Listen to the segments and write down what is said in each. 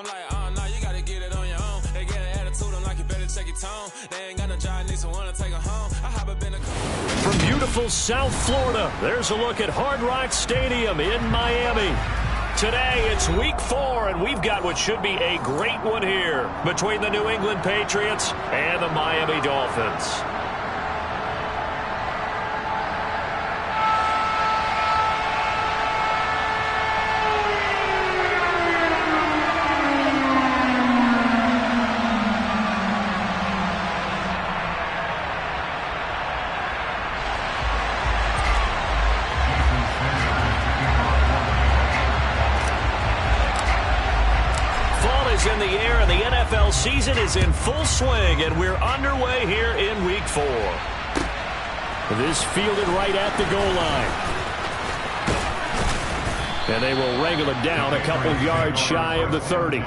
I'm like, oh, no, you gotta get it on your own. They get an attitude, I'm like, you better check your tone. They ain't got no job, need someone to take her home. I hop up in a From beautiful South Florida, there's a look at Hard Rock Stadium in Miami. Today, it's Week 4, and we've got what should be a great one here between the New England Patriots and the Miami Dolphins. In the air, and the NFL season is in full swing, and we're underway here in Week 4. This fielded right at the goal line. And they will wrangle it down a couple yards shy of the 30.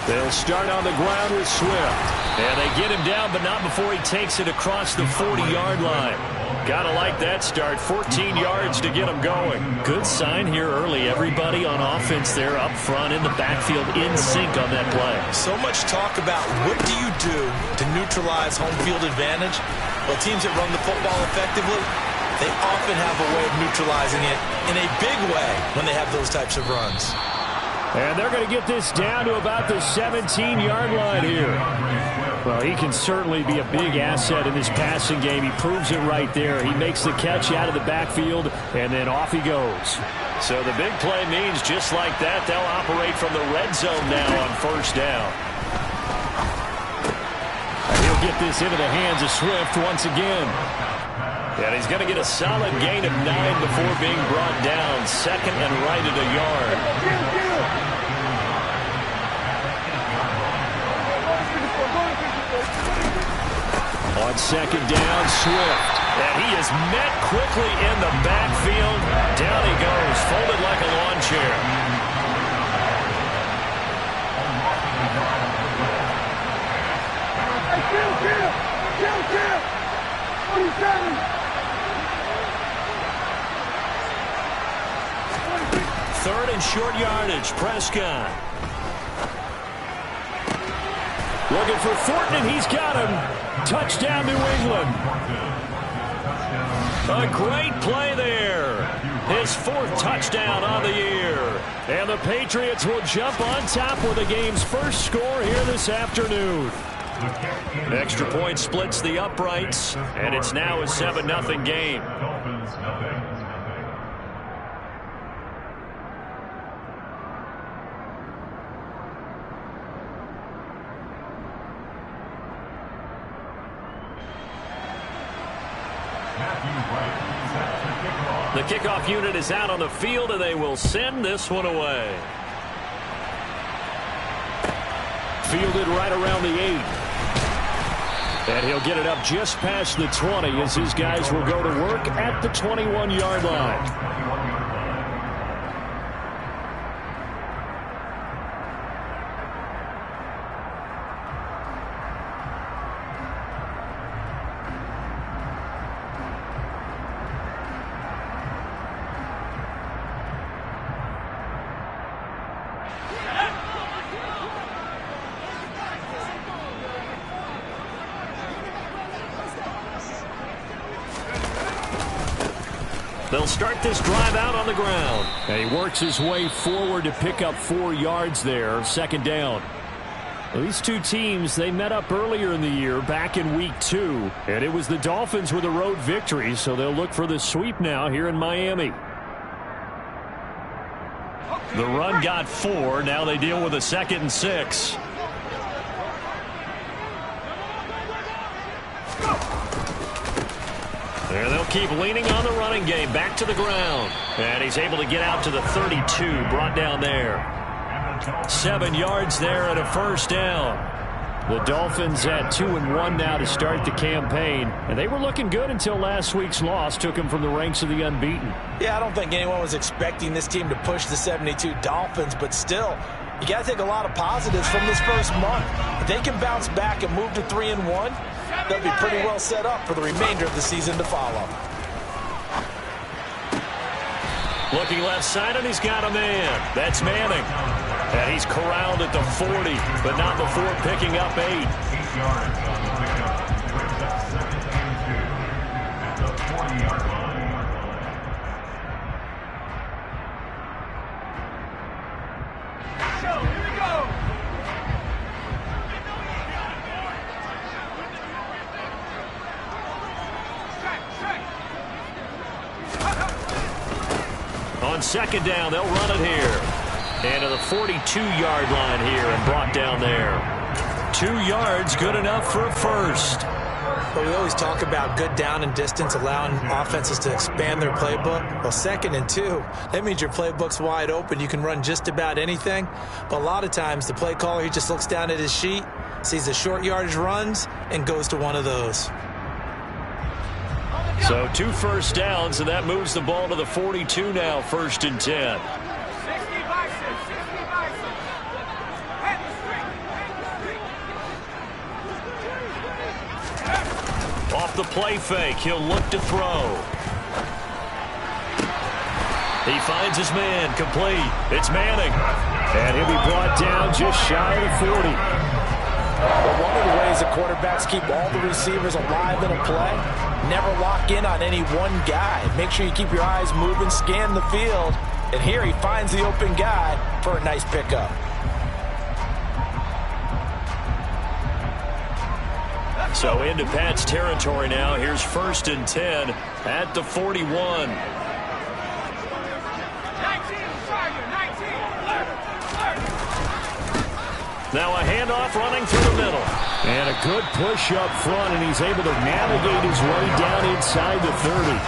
They'll start on the ground with Swift. And they get him down, but not before he takes it across the 40-yard line. Gotta like that start. 14 yards to get him going. Good sign here early. Everybody on offense there up front in the backfield in sync on that play. So much talk about what do you do to neutralize home field advantage? Well, teams that run the football effectively, they often have a way of neutralizing it in a big way when they have those types of runs. And they're going to get this down to about the 17-yard line here. Well, he can certainly be a big asset in this passing game. He proves it right there. He makes the catch out of the backfield, and then off he goes. So the big play means just like that, they'll operate from the red zone now on first down. And he'll get this into the hands of Swift once again. And he's going to get a solid gain of 9 before being brought down. Second and right at a yard. On second down, Swift. And he is met quickly in the backfield. Down he goes, folded like a lawn chair. Third and short yardage, Prescott. Looking for Thornton, and he's got him. Touchdown, New England. A great play there. His 4th touchdown on the year. And the Patriots will jump on top with the game's first score here this afternoon. Extra point splits the uprights, and it's now a 7-0 game. The kickoff unit is out on the field, and they will send this one away. Fielded right around the 8. And he'll get it up just past the 20 as his guys will go to work at the 21-yard line. They'll start this drive out on the ground. And he works his way forward to pick up 4 yards there. Second down. Well, these two teams, they met up earlier in the year back in Week 2. And it was the Dolphins with a road victory, so they'll look for the sweep now here in Miami. The run got 4. Now they deal with a 2nd and 6. And they'll keep leaning on the running game. Back to the ground. And he's able to get out to the 32. Brought down there. 7 yards there and a first down. The Dolphins at 2-1 now to start the campaign. And they were looking good until last week's loss took them from the ranks of the unbeaten. Yeah, I don't think anyone was expecting this team to push the 72 Dolphins, but still, you got to take a lot of positives from this first month. If they can bounce back and move to 3-1, they'll be pretty well set up for the remainder of the season to follow. Looking left side, and he's got a man. That's Manning. And he's corralled at the 40, but not before picking up 8. 8 yards on the pickup. Brings up 7th and 2 at the 40-yard line. Here we go. On second down, they'll run it here. And to the 42-yard line here and brought down there. 2 yards, good enough for a first. But we always talk about good down and distance, allowing offenses to expand their playbook. Well, 2nd and 2, that means your playbook's wide open. You can run just about anything. But a lot of times, the play caller, he just looks down at his sheet, sees the short yardage runs, and goes to one of those. So 2 first downs, and that moves the ball to the 42 now, 1st and 10. Off the play fake, he'll look to throw. He finds his man, complete. It's Manning. And he'll be brought down just shy of the 40. But one of the ways the quarterbacks keep all the receivers alive in a play, never lock in on any one guy. Make sure you keep your eyes moving, scan the field. And here he finds the open guy for a nice pickup. So into Pat's territory now. Here's 1st and 10 at the 41. Now a handoff running through the middle. And a good push up front, and he's able to navigate his way down inside the 30.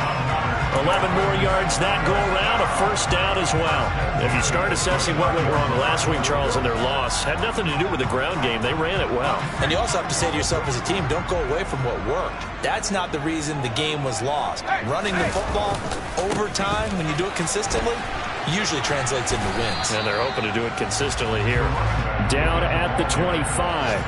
11 more yards that go around, a first down as well. If you start assessing what went wrong last week, Charles, in their loss, had nothing to do with the ground game. They ran it well. And you also have to say to yourself as a team, don't go away from what worked. That's not the reason the game was lost. Running the football over time, when you do it consistently, usually translates into wins. And they're hoping to do it consistently here. Down at the 25.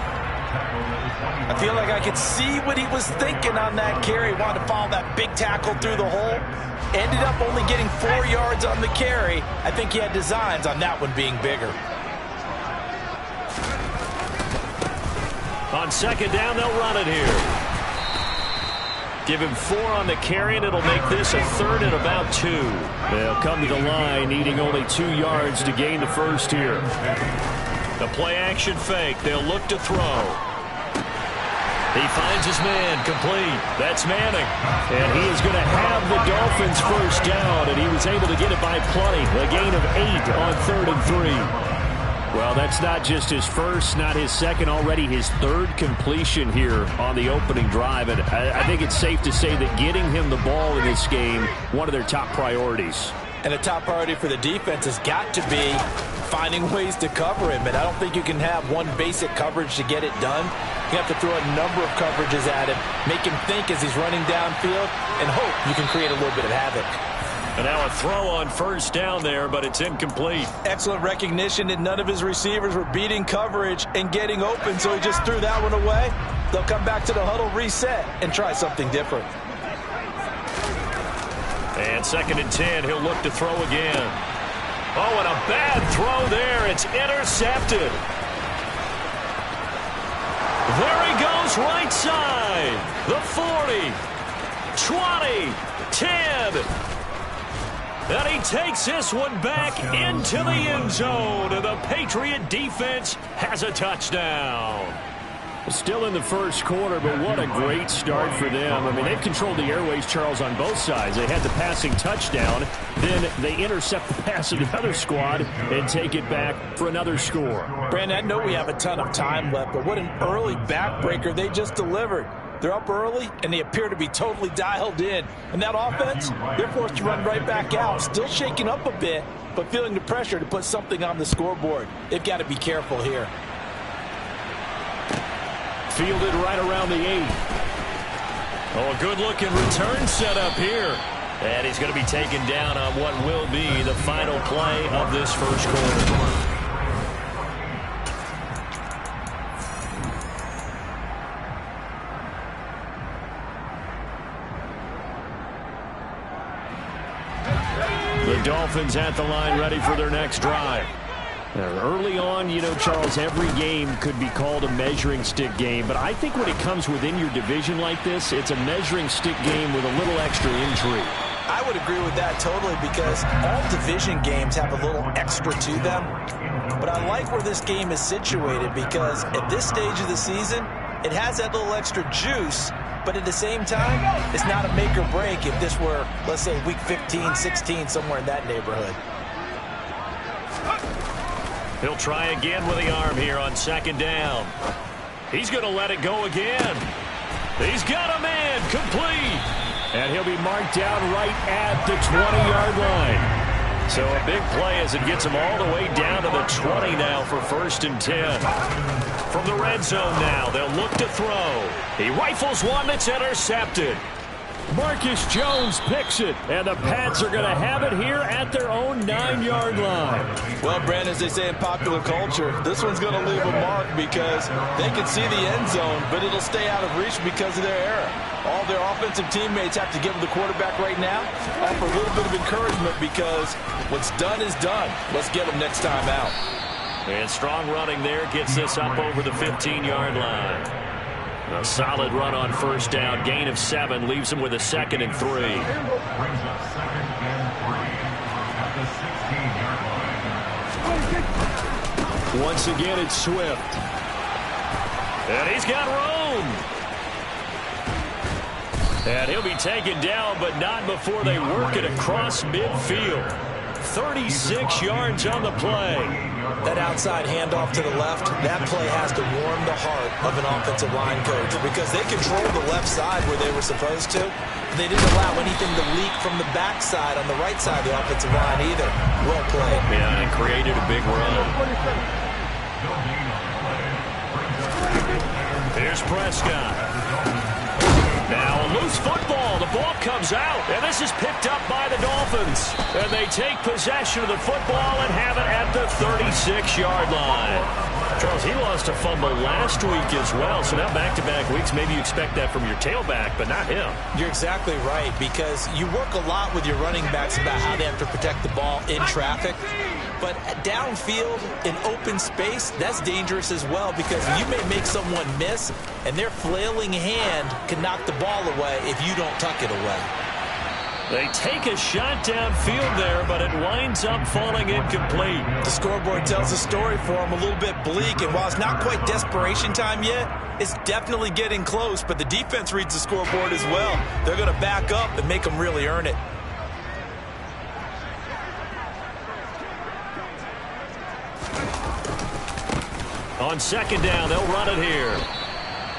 I feel like I could see what he was thinking on that carry. He wanted to follow that big tackle through the hole. Ended up only getting 4 yards on the carry. I think he had designs on that one being bigger. On second down, they'll run it here. Give him 4 on the carry, and it'll make this a 3rd and about 2. They'll come to the line, needing only 2 yards to gain the first here. The play-action fake. They'll look to throw. He finds his man, complete. That's Manning. And he is going to have the Dolphins first down, and he was able to get it by plenty. A gain of 8 on 3rd and 3. Well, that's not just his first, not his second, already his 3rd completion here on the opening drive. And I think it's safe to say that getting him the ball in this game, one of their top priorities. And a top priority for the defense has got to be finding ways to cover him. And I don't think you can have one basic coverage to get it done. You have to throw a number of coverages at him, make him think as he's running downfield, and hope you can create a little bit of havoc. And now a throw on first down there, but it's incomplete. Excellent recognition that none of his receivers were beating coverage and getting open, so he just threw that one away. They'll come back to the huddle, reset, and try something different. And 2nd and 10, he'll look to throw again. Oh, and a bad throw there. It's intercepted. There he goes, right side. The 40, 20, 10. And he takes this one back into the end zone. And the Patriot defense has a touchdown. Still in the first quarter, but what a great start for them. I mean, they've controlled the airways, Charles, on both sides. They had the passing touchdown. Then they intercept the pass of the other squad and take it back for another score. Brandon, I know we have a ton of time left, but what an early backbreaker they just delivered. They're up early, and they appear to be totally dialed in. And that offense, they're forced to run right back out, still shaking up a bit, but feeling the pressure to put something on the scoreboard. They've got to be careful here. Fielded right around the 8. Oh, a good-looking return set up here. And he's going to be taken down on what will be the final play of this first quarter. The Dolphins at the line, ready for their next drive. Early on, you know, Charles, every game could be called a measuring stick game, but I think when it comes within your division like this, it's a measuring stick game with a little extra intrigue. I would agree with that totally, because all division games have a little extra to them. But I like where this game is situated, because at this stage of the season, it has that little extra juice, but at the same time, it's not a make or break if this were, let's say, week 15, 16, somewhere in that neighborhood. He'll try again with the arm here on second down. He's going to let it go again. He's got a man complete. And he'll be marked down right at the 20-yard line. So a big play as it gets him all the way down to the 20 now for 1st and 10. From the red zone now, they'll look to throw. He rifles one that's intercepted. Marcus Jones picks it, and the Pats are going to have it here at their own 9-yard line. Well, Brandon, as they say in popular culture, this one's going to leave a mark because they can see the end zone, but it'll stay out of reach because of their error. All their offensive teammates have to give the quarterback right now offer a little bit of encouragement, because what's done is done. Let's get them next time out. And strong running there gets this up over the 15-yard line. A solid run on first down. Gain of 7 leaves him with a 2nd and 3. Brings up 2nd and 3 at the 16-yard line. Once again, it's Swift. And he's got room. And he'll be taken down, but not before they work it across midfield. 36 yards on the play. That outside handoff to the left, that play has to warm the heart of an offensive line coach, because they controlled the left side where they were supposed to. They didn't allow anything to leak from the backside on the right side of the offensive line either. Well played. Yeah, and created a big run. Here's Prescott. Now a loose football. The ball comes out, and this is picked up by the Dolphins. And they take possession of the football and have it at the 36-yard line. Charles, he lost a fumble last week as well, so now back-to-back weeks, maybe you expect that from your tailback, but not him. You're exactly right, because you work a lot with your running backs about how they have to protect the ball in traffic. But downfield, in open space, that's dangerous as well, because you may make someone miss, and their flailing hand can knock the ball away if you don't tuck it away. They take a shot downfield there, but it winds up falling incomplete. The scoreboard tells a story for them, a little bit bleak, and while it's not quite desperation time yet, it's definitely getting close, but the defense reads the scoreboard as well. They're going to back up and make them really earn it. On second down, they'll run it here.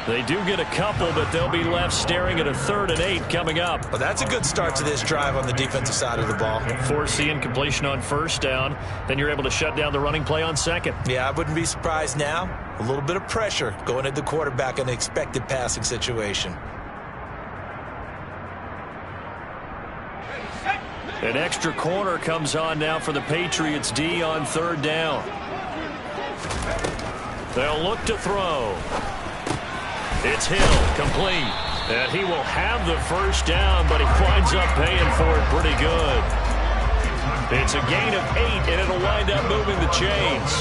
They do get a couple, but they'll be left staring at a 3rd and 8 coming up. Well, that's a good start to this drive on the defensive side of the ball. Force the incompletion on first down. Then you're able to shut down the running play on second. Yeah, I wouldn't be surprised now. A little bit of pressure going at the quarterback in an expected passing situation. An extra corner comes on now for the Patriots D on 3rd down. They'll look to throw. It's Hill, complete. And he will have the first down, but he winds up paying for it pretty good. It's a gain of 8, and it'll wind up moving the chains.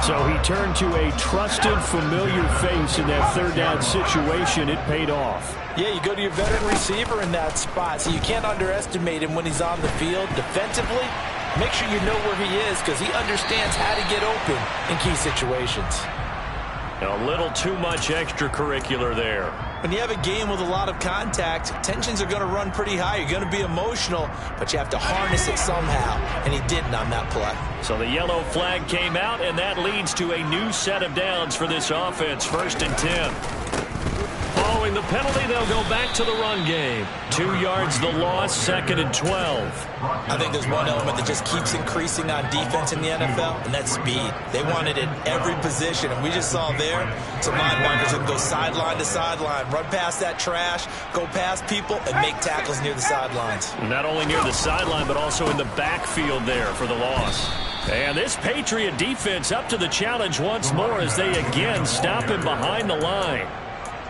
So he turned to a trusted, familiar face in that 3rd down situation. It paid off. Yeah, you go to your veteran receiver in that spot, so you can't underestimate him when he's on the field defensively. Make sure you know where he is, because he understands how to get open in key situations. A little too much extracurricular there. When you have a game with a lot of contact, tensions are going to run pretty high. You're going to be emotional, but you have to harness it somehow, and he didn't on that play. So the yellow flag came out, and that leads to a new set of downs for this offense. 1st and 10. Following Following the penalty, they'll go back to the run game. 2 yards the loss, 2nd and 12. I think there's one element that just keeps increasing on defense in the NFL, and that's speed. They want it in every position, and we just saw there some linebackers that can go sideline to sideline, run past that trash, go past people, and make tackles near the sidelines. Not only near the sideline, but also in the backfield there for the loss. And this Patriot defense up to the challenge once more as they again stop him behind the line.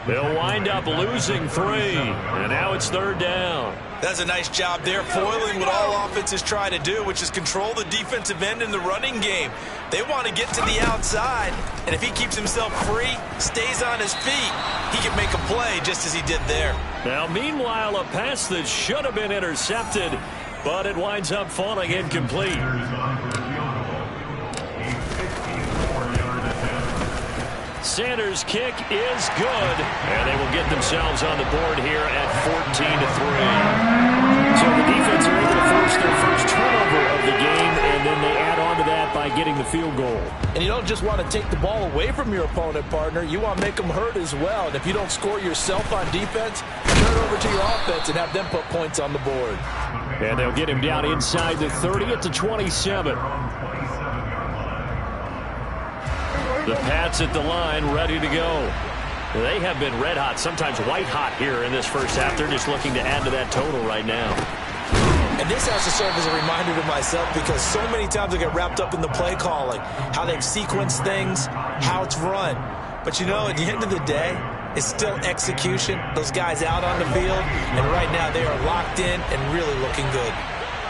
They'll wind up losing 3, and now it's 3rd down. That's a nice job there, foiling what all offenses try to do, which is control the defensive end in the running game. They want to get to the outside, and if he keeps himself free, stays on his feet, he can make a play just as he did there. Now, meanwhile, a pass that should have been intercepted, but it winds up falling incomplete. Sanders' kick is good, and they will get themselves on the board here at 14-3. So the defense are able to force their first turnover of the game, and then they add on to that by getting the field goal. And you don't just want to take the ball away from your opponent, partner. You want to make them hurt as well. And if you don't score yourself on defense, turn over to your offense and have them put points on the board. And they'll get him down inside the 30 at the 27. The Pats at the line, ready to go. They have been red hot, sometimes white hot here in this first half. They're just looking to add to that total right now. And this has to serve as a reminder to myself because so many times I get wrapped up in the play calling, how they've sequenced things, how it's run. But you know, at the end of the day, it's still execution. Those guys out on the field, and right now they are locked in and really looking good.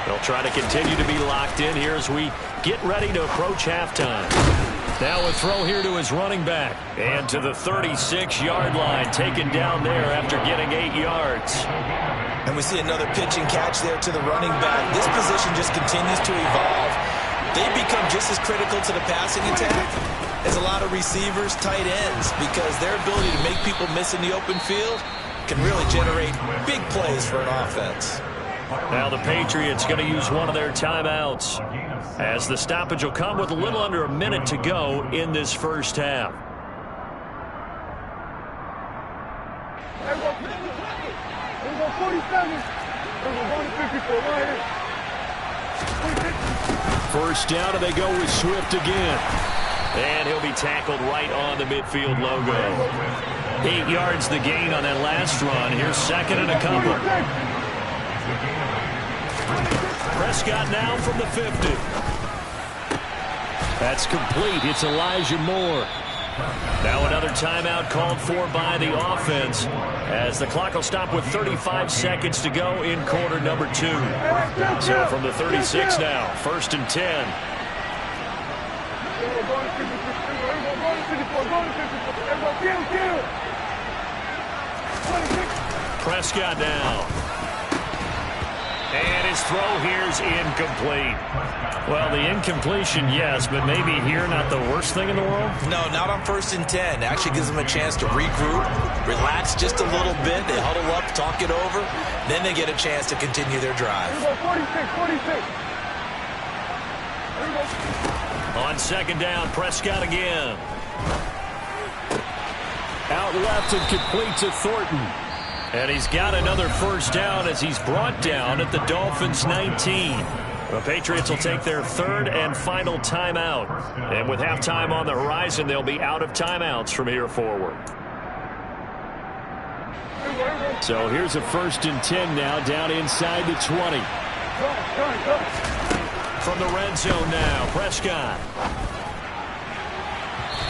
They'll try to continue to be locked in here as we get ready to approach halftime. Now a throw here to his running back. And to the 36-yard line, taken down there after getting 8 yards. And we see another pitch and catch there to the running back. This position just continues to evolve. They become just as critical to the passing attack as a lot of receivers, tight ends, because their ability to make people miss in the open field can really generate big plays for an offense. Now the Patriots going to use one of their timeouts as the stoppage will come with a little under a minute to go in this first half. First down, and they go with Swift again. And he'll be tackled right on the midfield logo. 8 yards the gain on that last run. Here's 2nd and a couple. Prescott now from the 50. That's complete. It's Elijah Moore. Now another timeout called for by the offense as the clock will stop with 35 seconds to go in quarter number 2. So from the 36 now, 1st and 10. Prescott now. And his throw here's incomplete. Well, the incompletion, yes, but maybe here not the worst thing in the world? No, not on 1st and 10. It actually gives them a chance to regroup, relax just a little bit. They huddle up, talk it over. Then they get a chance to continue their drive. 46. On 2nd down, Prescott again. Out left and complete to Thornton. And he's got another first down as he's brought down at the Dolphins 19. The Patriots will take their 3rd and final timeout. And with halftime on the horizon, they'll be out of timeouts from here forward. So here's a 1st and 10 now down inside the 20. From the red zone now, Prescott.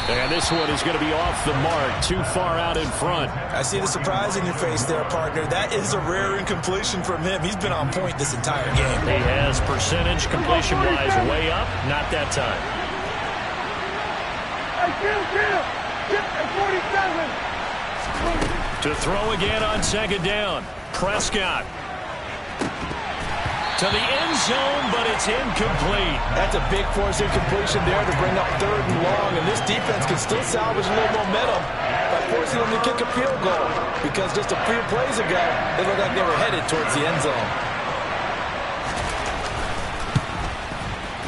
And this one is going to be off the mark, too far out in front. I see the surprise in your face there, partner. That is a rare incompletion from him. He's been on point this entire game. He has percentage completion-wise way up, not that time. To throw again on 2nd down, Prescott. To the end zone, but it's incomplete. That's a big force incompletion there to bring up 3rd and long, and this defense can still salvage a little momentum by forcing them to kick a field goal because just a few plays ago, they looked like they were headed towards the end zone.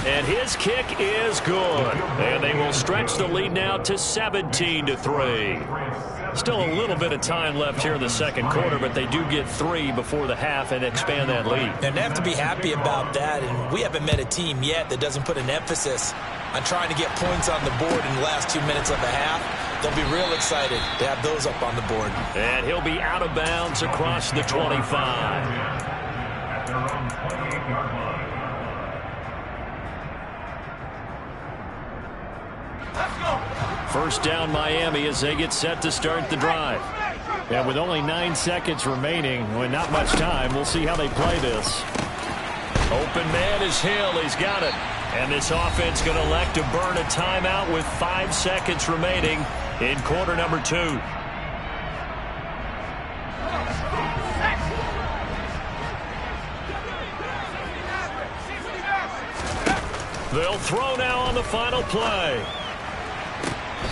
And his kick is good. And they will stretch the lead now to 17-3. Still a little bit of time left here in the second quarter, but they do get 3 before the half and expand that lead. And they have to be happy about that, and we haven't met a team yet that doesn't put an emphasis on trying to get points on the board in the last 2 minutes of the half. They'll be real excited to have those up on the board. And he'll be out of bounds across the 25. At their own 28-yard line. First down Miami as they get set to start the drive. And with only 9 seconds remaining, with not much time, we'll see how they play this. Open man is Hill. He's got it. And this offense going to elect to burn a timeout with 5 seconds remaining in quarter number 2. They'll throw now on the final play.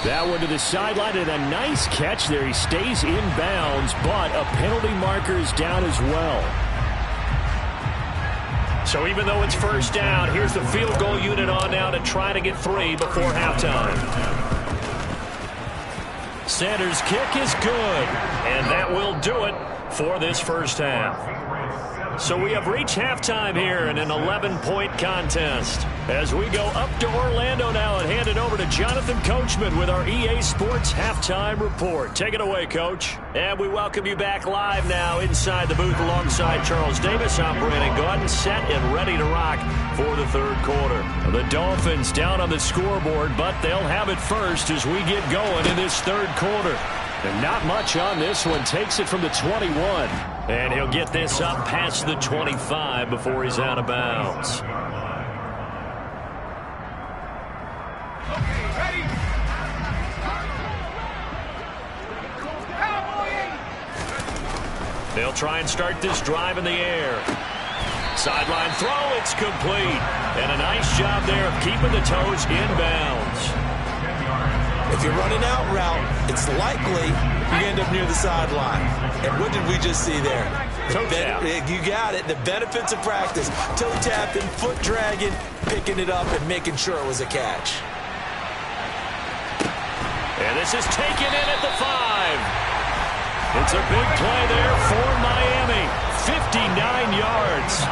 That one to the sideline, and a nice catch there. He stays in bounds, but a penalty marker is down as well. So even though it's first down, here's the field goal unit on now to try to get 3 before halftime. Sanders' kick is good, and that will do it for this first half. So we have reached halftime here in an 11-point contest. As we go up to Orlando now and hand it over to Jonathan Coachman with our EA Sports Halftime Report. Take it away, Coach. And we welcome you back live now inside the booth alongside Charles Davis. I'm Brandon Gaudin, set and ready to rock for the third quarter. The Dolphins down on the scoreboard, but they'll have it first as we get going in this third quarter. And not much on this one. Takes it from the 21. And he'll get this up past the 25 before he's out of bounds. They'll try and start this drive in the air. Sideline throw, it's complete. And a nice job there of keeping the toes in bounds. If you're running out route, it's likely you end up near the sideline. And what did we just see there? You got it. The benefits of practice. Toe tapping, foot dragging, picking it up, and making sure it was a catch. And this is taken in at the 5. It's a big play there for Miami. 59 yards.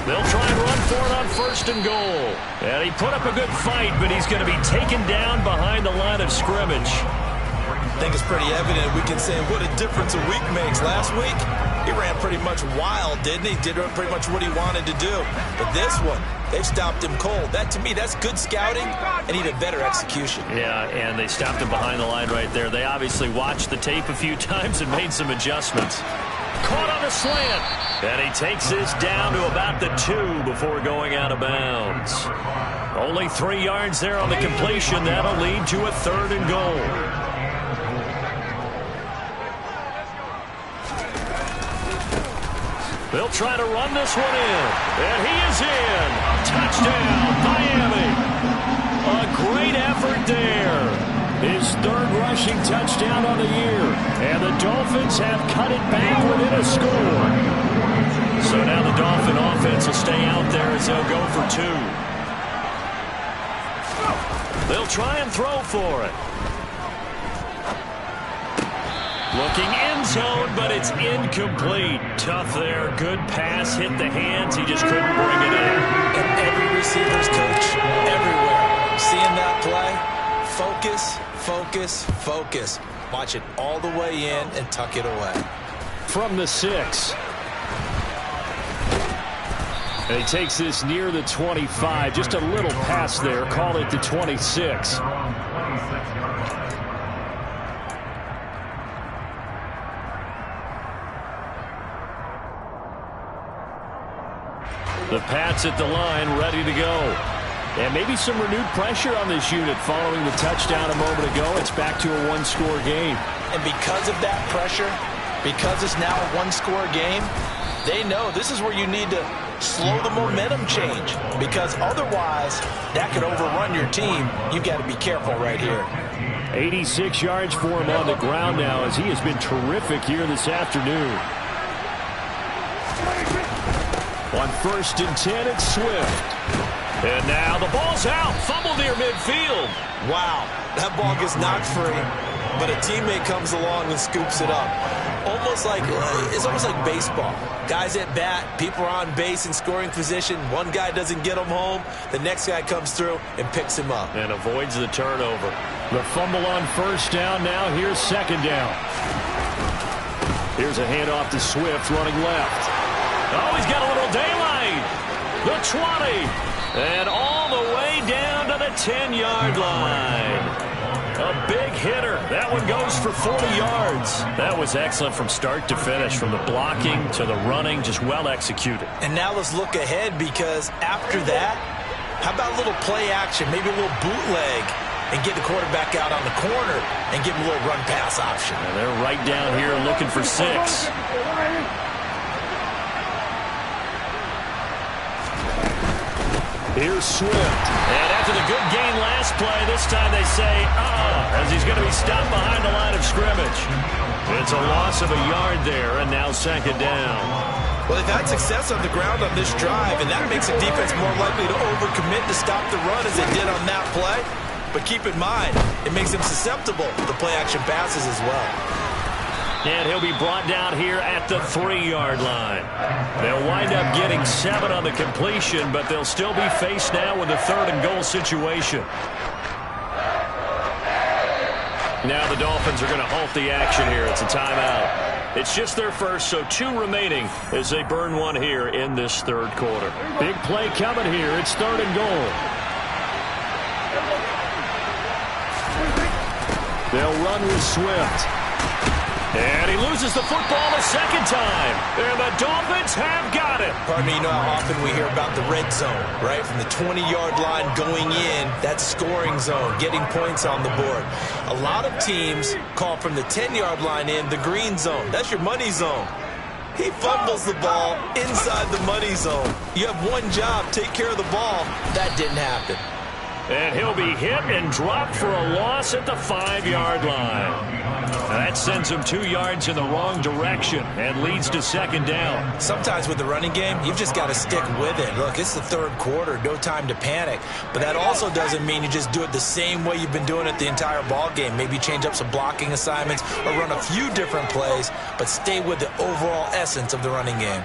They'll try and run for it on first and goal. And he put up a good fight, but he's going to be taken down behind the line of scrimmage. I think it's pretty evident. We can say what a difference a week makes. Last week, he ran pretty much wild, didn't he? Did pretty much what he wanted to do. But this one, they've stopped him cold. That, to me, that's good scouting and even better execution. Yeah, and they stopped him behind the line right there. They obviously watched the tape a few times and made some adjustments. Caught on the slant. And he takes this down to about the 2 before going out of bounds. Only 3 yards there on the completion. That'll lead to a 3rd and goal. They'll try to run this one in. And he is in. Touchdown, Miami. A great effort there. His 3rd rushing touchdown on the year. And the Dolphins have cut it back within a score. So now the Dolphin offense will stay out there as they'll go for 2. They'll try and throw for it. Looking end zone, but it's incomplete. Tough there. Good pass. Hit the hands. He just couldn't bring it in. And every receiver's coach, everywhere, seeing that play, focus, focus, focus. Watch it all the way in and tuck it away. From the 6. And he takes this near the 25. Just a little pass there. Call it the 26. The Pats at the line, ready to go. And maybe some renewed pressure on this unit following the touchdown a moment ago. It's back to a 1-score game. And because of that pressure, because it's now a 1-score game, they know this is where you need to slow the momentum change, because otherwise that could overrun your team. You've got to be careful right here. 86 yards for him on the ground now, as he has been terrific here this afternoon. On 1st and 10, it's Swift. And now the ball's out. Fumble near midfield. Wow, that ball gets knocked free, but a teammate comes along and scoops it up. It's almost like baseball. Guys at bat, people are on base in scoring position. One guy doesn't get him home. The next guy comes through and picks him up. And avoids the turnover. The fumble on 1st down. Now here's 2nd down. Here's a handoff to Swift running left. Oh, he's got a little daylight. The 20. And all the way down to the 10-yard line. A big hitter. That one goes for 40 yards. That was excellent from start to finish, from the blocking to the running, just well executed. And now let's look ahead, because after that, how about a little play action, maybe a little bootleg, and get the quarterback out on the corner and give him a little run-pass option. And they're right down here looking for 6. Here's Swift. And after the good gain last play, this time they say, as he's going to be stopped behind the line of scrimmage. It's a loss of a yard there, and now 2nd down. Well, they've had success on the ground on this drive, and that makes the defense more likely to overcommit to stop the run as they did on that play. But keep in mind, it makes them susceptible to play-action passes as well. And he'll be brought down here at the 3-yard line. They'll wind up getting 7 on the completion, but they'll still be faced now with a 3rd and goal situation. Now the Dolphins are going to halt the action here. It's a timeout. It's just their first, so 2 remaining as they burn one here in this 3rd quarter. Big play coming here. It's 3rd and goal. They'll run with Swift. And he loses the football a 2nd time. And the Dolphins have got it. Pardon me, you know how often we hear about the red zone, right? From the 20-yard line going in, that's scoring zone, getting points on the board. A lot of teams call from the 10-yard line in the green zone. That's your money zone. He fumbles the ball inside the money zone. You have one job, take care of the ball. That didn't happen. And he'll be hit and dropped for a loss at the 5-yard line. That sends him 2 yards in the wrong direction and leads to 2nd down. Sometimes with the running game, you've just got to stick with it. Look, it's the 3rd quarter, no time to panic. But that also doesn't mean you just do it the same way you've been doing it the entire ball game. Maybe change up some blocking assignments or run a few different plays, but stay with the overall essence of the running game.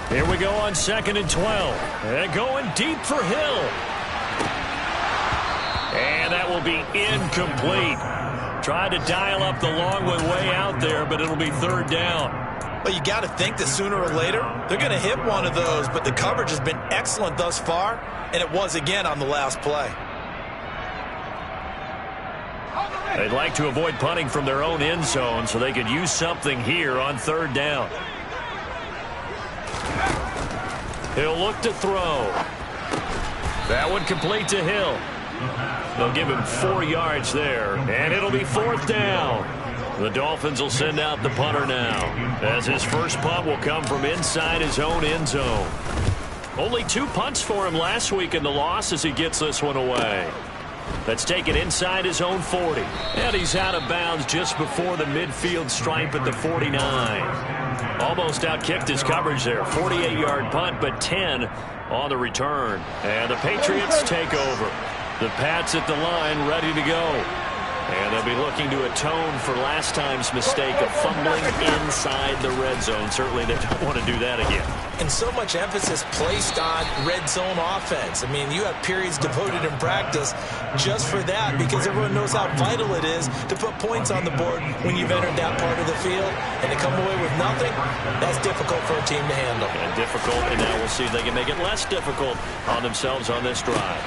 Here we go on 2nd and 12. And going deep for Hill. And that will be incomplete. Tried to dial up the long one way out there, but it'll be 3rd down. Well, you got to think that sooner or later, they're going to hit one of those, but the coverage has been excellent thus far, and it was again on the last play. They'd like to avoid punting from their own end zone so they could use something here on 3rd down. He'll look to throw. That one complete to Hill. They'll give him 4 yards there, and it'll be 4th down. The Dolphins will send out the punter now, as his first punt will come from inside his own end zone. Only 2 punts for him last week in the loss as he gets this one away. Let's take it inside his own 40. And he's out of bounds just before the midfield stripe at the 49. Almost outkicked his coverage there. 48-yard punt, but 10 on the return. And the Patriots take over. The Pats at the line ready to go. And they'll be looking to atone for last time's mistake of fumbling inside the red zone. Certainly they don't want to do that again. And so much emphasis placed on red zone offense. I mean, you have periods devoted in practice just for that, because everyone knows how vital it is to put points on the board when you've entered that part of the field. And to come away with nothing, that's difficult for a team to handle. And difficult, and now we'll see if they can make it less difficult on themselves on this drive.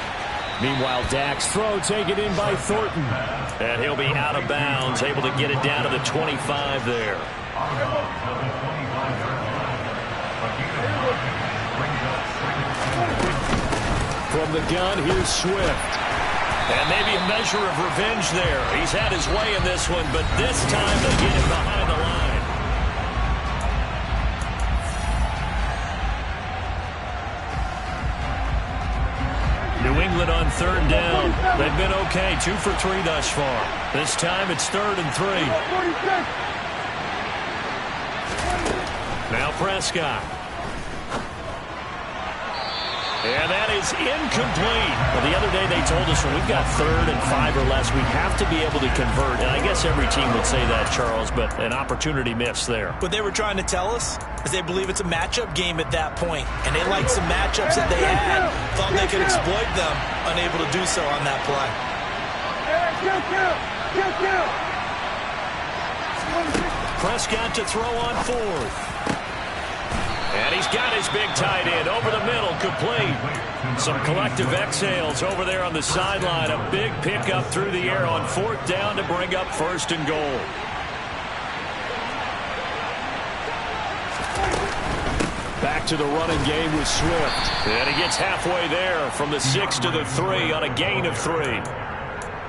Meanwhile, Dak's throw taken in by Thornton. And he'll be out of bounds, able to get it down to the 25 there. From the gun, here's Swift. And maybe a measure of revenge there. He's had his way in this one, but this time they get him behind the line. New England on 3rd down. They've been okay, 2 for 3 thus far. This time it's 3rd and 3. Now Prescott. And that is incomplete. Well, the other day they told us when we've got 3rd and 5 or less, we have to be able to convert. And I guess every team would say that, Charles, but an opportunity missed there. What they were trying to tell us is they believe it's a matchup game at that point. And they liked some matchups that they had, thought they could exploit them, unable to do so on that play. Prescott to throw on 4th. And he's got his big tight end over the middle, complete. Some collective exhales over there on the sideline. A big pickup through the air on 4th down to bring up 1st and goal. Back to the running game with Swift. And he gets halfway there from the 6 to the 3 on a gain of 3.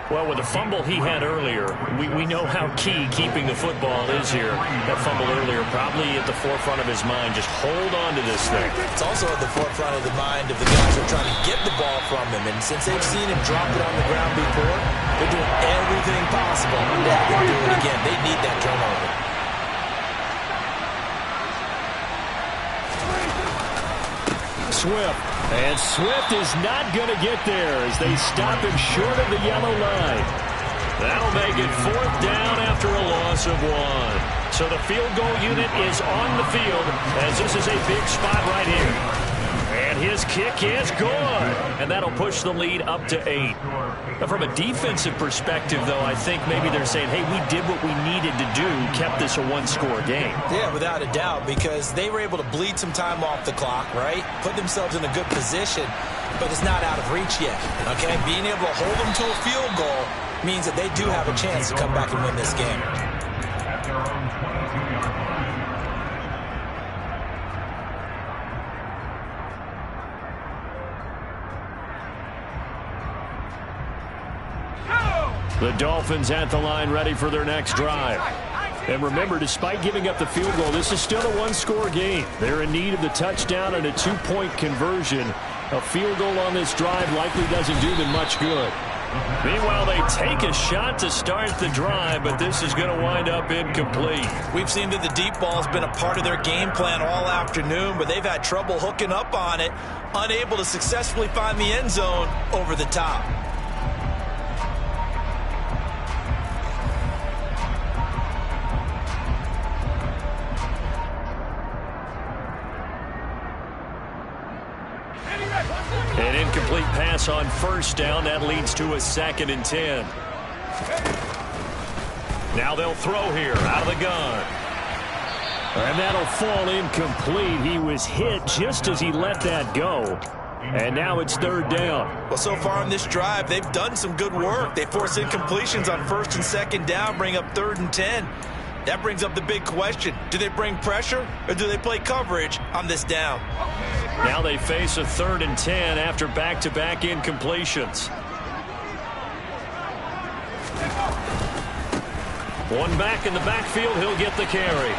Well, with the fumble he had earlier, we know how key keeping the football is here. That fumble earlier probably at the forefront of his mind. Just hold on to this thing. It's also at the forefront of the mind of the guys who are trying to get the ball from him. And since they've seen him drop it on the ground before, they're doing everything possible to have him do it again. They need that turnover. Swift. And Swift is not going to get there as they stop him short of the yellow line. That'll make it 4th down after a loss of 1. So the field goal unit is on the field as this is a big spot right here. And his kick is good. And that'll push the lead up to 8. Now, from a defensive perspective, though, I think maybe they're saying, hey, we did what we needed to do, kept this a 1-score game. Yeah, without a doubt, because they were able to bleed some time off the clock, right? Put themselves in a good position, but it's not out of reach yet, okay? Being able to hold them to a field goal means that they do have a chance to come back and win this game. At their own 22-yard line. The Dolphins at the line ready for their next drive. And remember, despite giving up the field goal, this is still a 1-score game. They're in need of the touchdown and a 2-point conversion. A field goal on this drive likely doesn't do them much good. Meanwhile, they take a shot to start the drive, but this is going to wind up incomplete. We've seen that the deep ball has been a part of their game plan all afternoon, but they've had trouble hooking up on it, unable to successfully find the end zone over the top. An incomplete pass on 1st down. That leads to a 2nd and 10. Now they'll throw here out of the gun. And that'll fall incomplete. He was hit just as he let that go. And now it's 3rd down. Well, so far in this drive, they've done some good work. They force incompletions on 1st and 2nd down, bring up 3rd and 10. That brings up the big question. Do they bring pressure or do they play coverage on this down? Now they face a 3rd and 10 after back-to-back incompletions. One back in the backfield, he'll get the carry.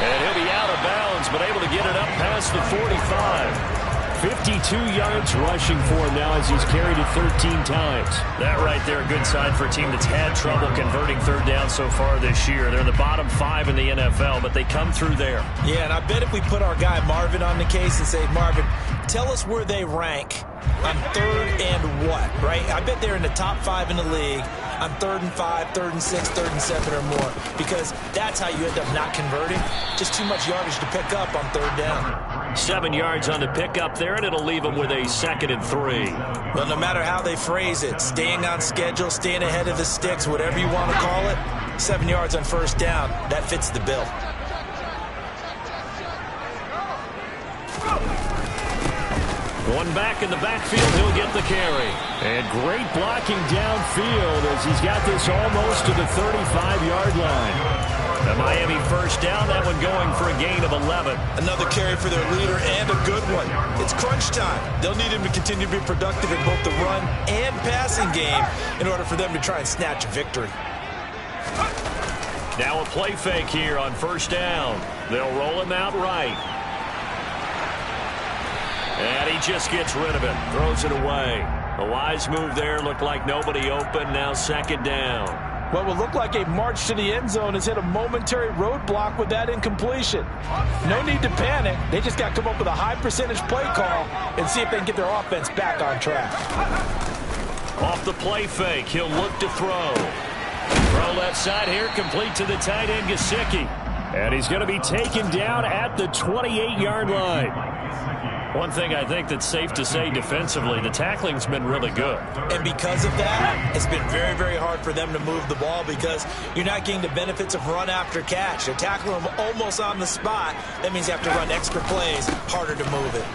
And he'll be out of bounds, but able to get it up past the 45. 52 yards rushing for him now as he's carried it 13 times. That right there, a good sign for a team that's had trouble converting 3rd down so far this year. They're in the bottom 5 in the NFL, but they come through there. Yeah, and I bet if we put our guy Marvin on the case and say, Marvin, tell us where they rank on 3rd and what, right? I bet they're in the top 5 in the league on 3rd and 5, 3rd and 6, 3rd and 7 or more, because that's how you end up not converting. Just too much yardage to pick up on 3rd down. 7 yards on the pickup there, and it'll leave them with a 2nd and 3. Well, no matter how they phrase it, staying on schedule, staying ahead of the sticks, whatever you want to call it, 7 yards on 1st down, that fits the bill. One back in the backfield, he'll get the carry. And great blocking downfield as he's got this almost to the 35-yard line. The Miami 1st down, that one going for a gain of 11. Another carry for their leader and a good one. It's crunch time. They'll need him to continue to be productive in both the run and passing game in order for them to try and snatch a victory. Now a play fake here on 1st down. They'll roll him out right. And he just gets rid of it, throws it away. A wise move there, looked like nobody open, now 2nd down. What will look like a march to the end zone has hit a momentary roadblock with that incompletion. No need to panic. They just got to come up with a high percentage play call and see if they can get their offense back on track. Off the play fake, he'll look to throw. Throw left side here, complete to the tight end, Gesicki. And he's going to be taken down at the 28-yard line. One thing I think that's safe to say defensively, the tackling's been really good. And because of that, it's been very, very hard for them to move the ball because you're not getting the benefits of run after catch. They're tackling them almost on the spot. That means you have to run extra plays, harder to move it.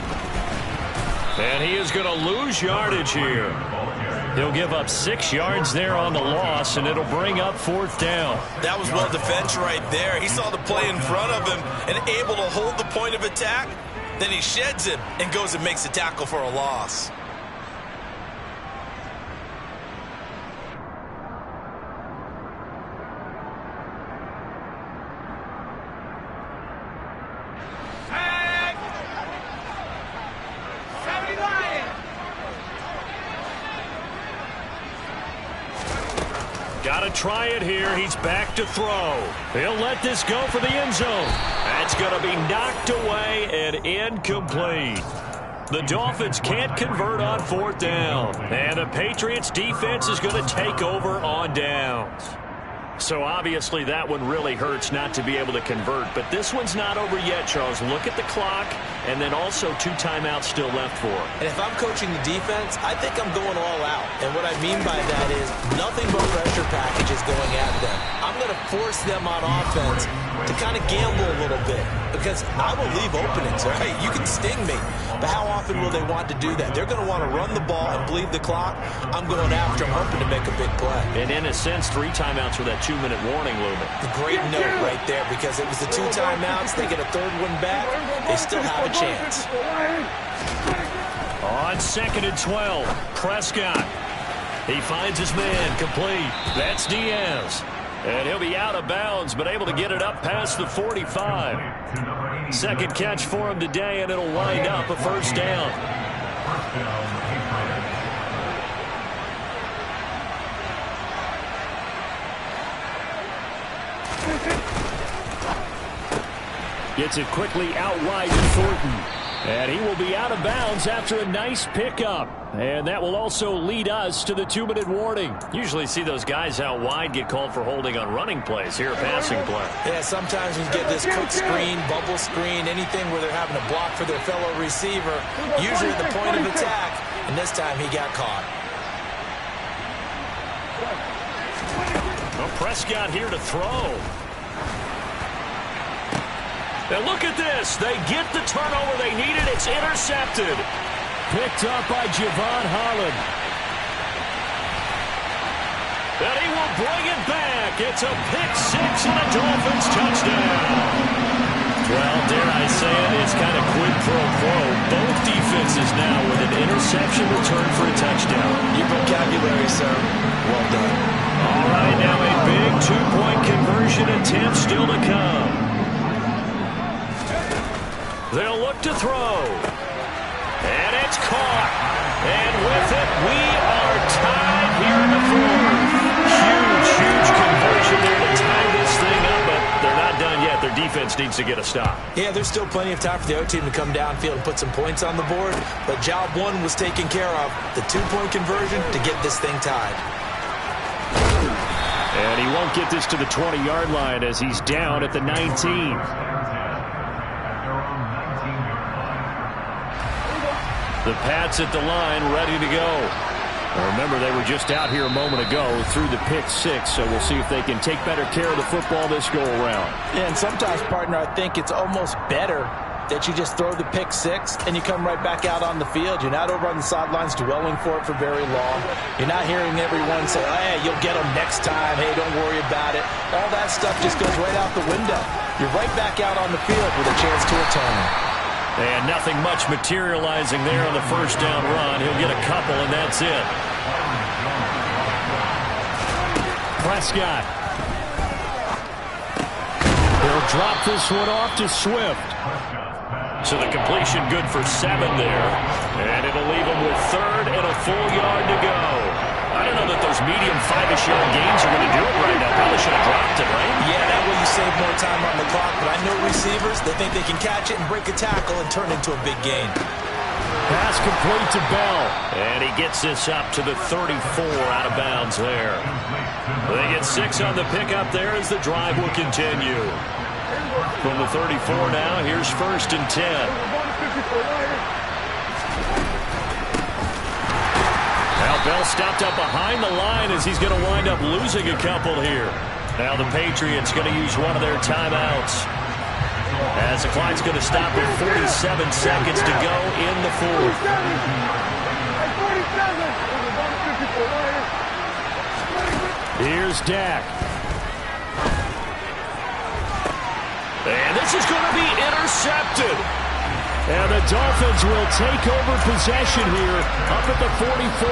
And he is going to lose yardage here. He'll give up 6 yards there on the loss, and it'll bring up 4th down. That was well defense right there. He saw the play in front of him and able to hold the point of attack. Then he sheds him and goes and makes a tackle for a loss. Got to try it here. He's back to throw. He'll let this go for the end zone. That's going to be knocked away and incomplete. The Dolphins can't convert on 4th down. And the Patriots defense is going to take over on downs. So obviously that one really hurts not to be able to convert. But this one's not over yet, Charles. Look at the clock, and then also 2 timeouts still left for him. And if I'm coaching the defense, I think I'm going all out. And what I mean by that is nothing but pressure packages going at them. I'm going to force them on offense to kind of gamble a little bit because I will leave openings, right? You can sting me, but how often will they want to do that? They're going to want to run the ball and bleed the clock. I'm going after them, hoping to make a big play. And in a sense, 3 timeouts with that 2-minute warning looming. A great note right there because it was the 2 timeouts. They get a 3rd one back. They still have a chance. On 2nd and 12, Prescott. He finds his man, complete. That's Diaz. And he'll be out of bounds, but able to get it up past the 45. 2nd catch for him today, and it'll wind up a 1st down. Gets it quickly out wide to Thornton. And he will be out of bounds after a nice pickup. And that will also lead us to the 2-minute warning. Usually see those guys out wide get called for holding on running plays. Here, a passing play. Yeah, sometimes we get this quick screen, bubble screen, anything where they're having to block for their fellow receiver, usually at the point of attack. And this time he got caught. Well, Prescott here to throw. Now look at this. They get the turnover they needed. It's intercepted. Picked up by Javon Holland. And he will bring it back. It's a pick 6 and a Dolphins touchdown. Well, dare I say it, it's kind of quid pro quo. Both defenses now with an interception return for a touchdown. Your vocabulary, sir. Well done. All right, now a big 2-point conversion attempt still to come. They'll look to throw. And it's caught. And with it, we are tied here in the 4th. Huge conversion there to tie this thing up, but they're not done yet. Their defense needs to get a stop. Yeah, there's still plenty of time for the other team to come downfield and put some points on the board, but job 1 was taken care of. The 2-point conversion to get this thing tied. And he won't get this to the 20-yard line as he's down at the 19. The Pats at the line, ready to go. Now remember, they were just out here a moment ago through the pick 6, so we'll see if they can take better care of the football this go-around. Yeah, and sometimes, partner, I think it's almost better that you just throw the pick 6 and you come right back out on the field. You're not over on the sidelines dwelling for it for very long. You're not hearing everyone say, hey, you'll get them next time. Hey, don't worry about it. All that stuff just goes right out the window. You're right back out on the field with a chance to return. And nothing much materializing there on the 1st down run. He'll get a couple, and that's it. Prescott. He'll drop this one off to Swift. So the completion good for 7 there. And it'll leave him with 3rd and a full yard to go. don't know that those medium 5-ish yard gains are going to do it right now. Probably should have dropped it, right? Yeah, that way you save more time on the clock. But I know receivers, they think they can catch it and break a tackle and turn into a big gain. Pass complete to Bell. And he gets this up to the 34 out of bounds there. They get 6 on the pickup there as the drive will continue. From the 34 now, here's 1st and 10. Now Bell stopped up behind the line as he's going to wind up losing a couple here. Now the Patriots going to use one of their timeouts. As the clock's going to stop with 47 seconds to go in the 4th. Here's Dak. And this is going to be intercepted. And the Dolphins will take over possession here up at the 44.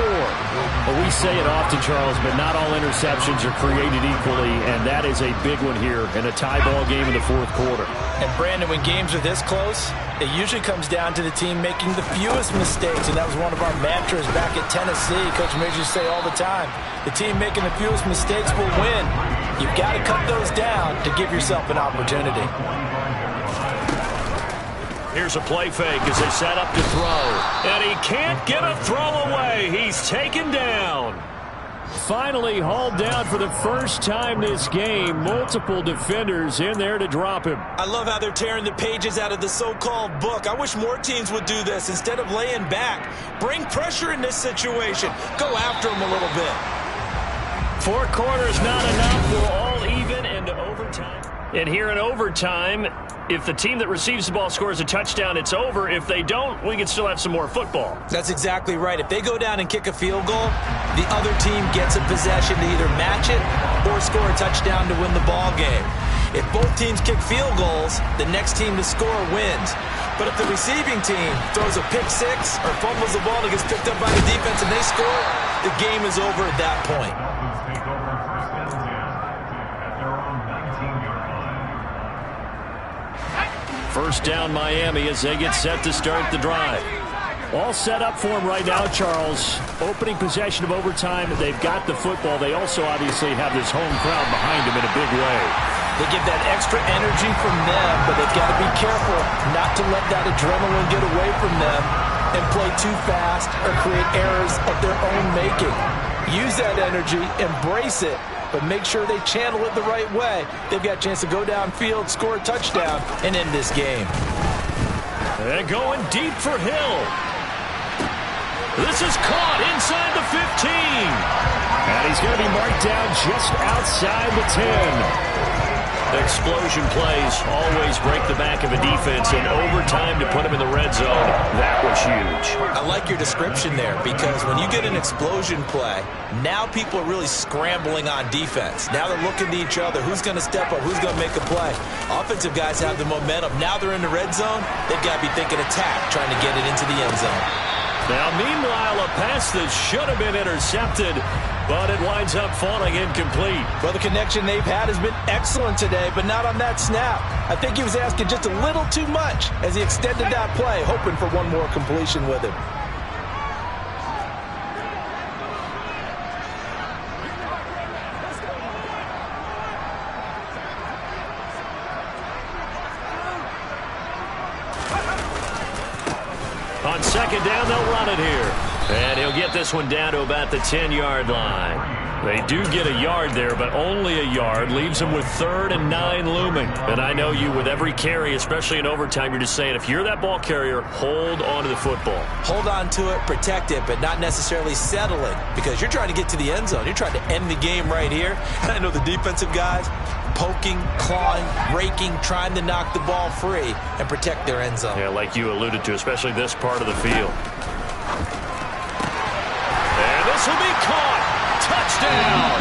Well, we say it often, Charles, but not all interceptions are created equally, and that is a big one here in a tie ball game in the 4th quarter. And, Brandon, when games are this close, it usually comes down to the team making the fewest mistakes, and that was one of our mantras back at Tennessee. Coach Major used to say all the time, the team making the fewest mistakes will win. You've got to cut those down to give yourself an opportunity. Here's a play fake as they set up to throw. And he can't get a throw away. He's taken down. Finally hauled down for the first time this game. Multiple defenders in there to drop him. I love how they're tearing the pages out of the so-called book. I wish more teams would do this instead of laying back. Bring pressure in this situation. Go after him a little bit. 4 quarters not enough. We're all even into overtime. And here in overtime, if the team that receives the ball scores a touchdown, it's over. If they don't, we can still have some more football. That's exactly right. If they go down and kick a field goal, the other team gets a possession to either match it or score a touchdown to win the ball game. If both teams kick field goals, the next team to score wins. But if the receiving team throws a pick six or fumbles the ball and gets picked up by the defense and they score, the game is over at that point. First down Miami as they get set to start the drive. All set up for him right now, Charles. Opening possession of overtime. They've got the football. They also obviously have this home crowd behind them in a big way. They get that extra energy from them, but they've got to be careful not to let that adrenaline get away from them and play too fast or create errors of their own making. Use that energy, embrace it, but make sure they channel it the right way. They've got a chance to go downfield, score a touchdown, and end this game. And going deep for Hill. This is caught inside the 15. And he's going to be marked down just outside the 10. Explosion plays always break the back of a defense, and overtime to put him in the red zone, that was huge. I like your description there, because when you get an explosion play, now people are really scrambling on defense. Now they're looking to each other. Who's going to step up? Who's going to make a play? Offensive guys have the momentum. Now they're in the red zone. They've got to be thinking attack, trying to get it into the end zone. Now, meanwhile, a pass that should have been intercepted, but it winds up falling incomplete. Well, the connection they've had has been excellent today, but not on that snap. I think he was asking just a little too much as he extended that play, hoping for one more completion with him. On second down, they'll run it here. And he'll get this one down to about the 10-yard line. They do get a yard there, but only a yard. Leaves them with 3rd and 9 looming. And I know you, with every carry, especially in overtime, you're just saying, if you're that ball carrier, hold on to the football. Hold on to it, protect it, but not necessarily settle it, because you're trying to get to the end zone. You're trying to end the game right here. I know the defensive guys poking, clawing, raking, trying to knock the ball free and protect their end zone. Yeah, like you alluded to, especially this part of the field. And this will be caught. Touchdown.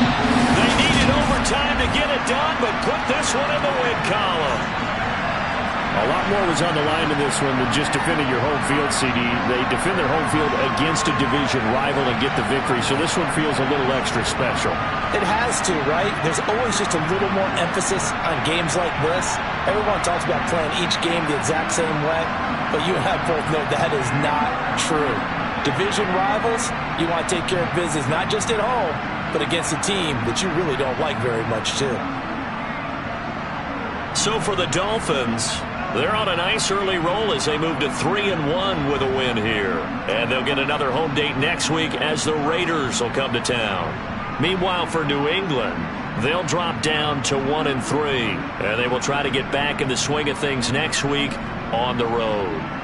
They needed overtime to get it done, but put this one in the win column. A lot more was on the line in this one than just defending your home field, CD. They defend their home field against a division rival and get the victory, so this one feels a little extra special. It has to, right? There's always just a little more emphasis on games like this. Everyone talks about playing each game the exact same way, but you and I both know that is not true. Division rivals, you want to take care of business not just at home, but against a team that you really don't like very much too. So for the Dolphins, they're on a nice early roll as they move to 3-1 with a win here. And they'll get another home date next week as the Raiders will come to town. Meanwhile, for New England, they'll drop down to 1-3. And they will try to get back in the swing of things next week on the road.